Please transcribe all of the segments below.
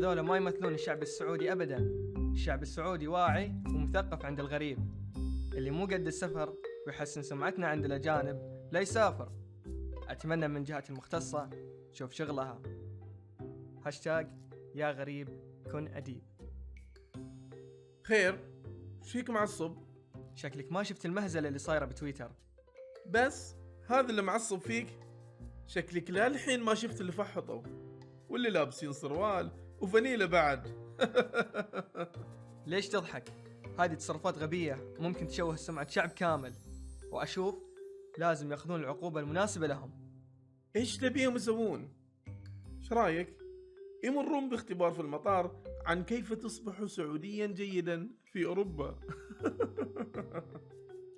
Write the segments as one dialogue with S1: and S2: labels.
S1: هذول ما يمثلون الشعب السعودي أبدا. الشعب السعودي واعي ومثقف عند الغريب. اللي مو قد السفر ويحسن سمعتنا عند الأجانب لا يسافر. أتمنى من جهة المختصة تشوف شغلها. هاشتاج يا غريب كن أديب.
S2: خير، فيك معصب؟
S1: شكلك ما شفت المهزلة اللي صايرة بتويتر.
S2: بس هذا اللي معصب فيك؟ شكلك لا الحين ما شفت اللي فحطوا واللي لابسين سروال وفانيلة بعد.
S1: ليش تضحك؟ هذه تصرفات غبية ممكن تشوه سمعة شعب كامل، وأشوف لازم ياخذون العقوبة المناسبة لهم.
S2: ايش تبيهم يسوون؟ ايش رايك يمرون باختبار في المطار عن كيف تصبح سعوديا جيدا في اوروبا؟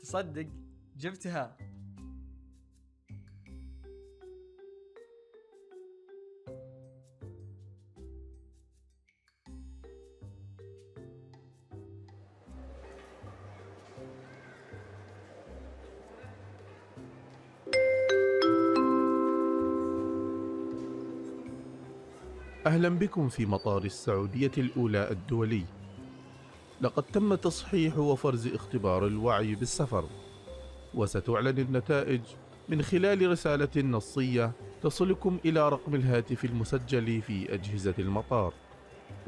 S1: تصدق جبتها.
S2: أهلا بكم في مطار السعودية الأولى الدولي. لقد تم تصحيح وفرز اختبار الوعي بالسفر، وستعلن النتائج من خلال رسالة نصية تصلكم إلى رقم الهاتف المسجل في أجهزة المطار.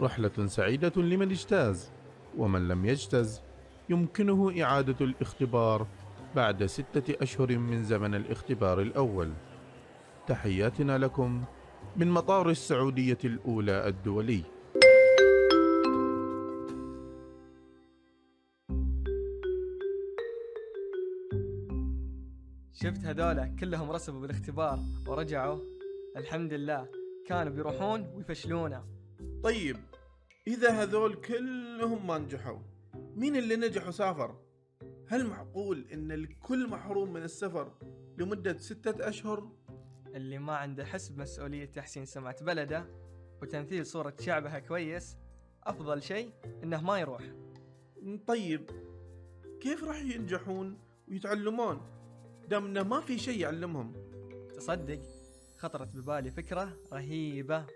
S2: رحلة سعيدة لمن اجتاز، ومن لم يجتز يمكنه إعادة الاختبار بعد 6 أشهر من زمن الاختبار الأول. تحياتنا لكم من مطار السعودية الأولى الدولي.
S1: شفت هذولا كلهم رسبوا بالاختبار ورجعوا. الحمد لله، كانوا بيروحون ويفشلونا.
S2: طيب إذا هذول كلهم ما نجحوا، مين اللي نجح وسافر؟ هل معقول إن الكل محروم من السفر لمدة 6 أشهر؟
S1: اللي ما عنده حس بمسؤولية تحسين سمعة بلده وتمثيل صورة شعبها كويس، أفضل شيء إنه ما يروح.
S2: طيب كيف راح ينجحون ويتعلمون دامنا ما في شيء يعلمهم؟
S1: تصدق خطرت ببالي فكرة رهيبة.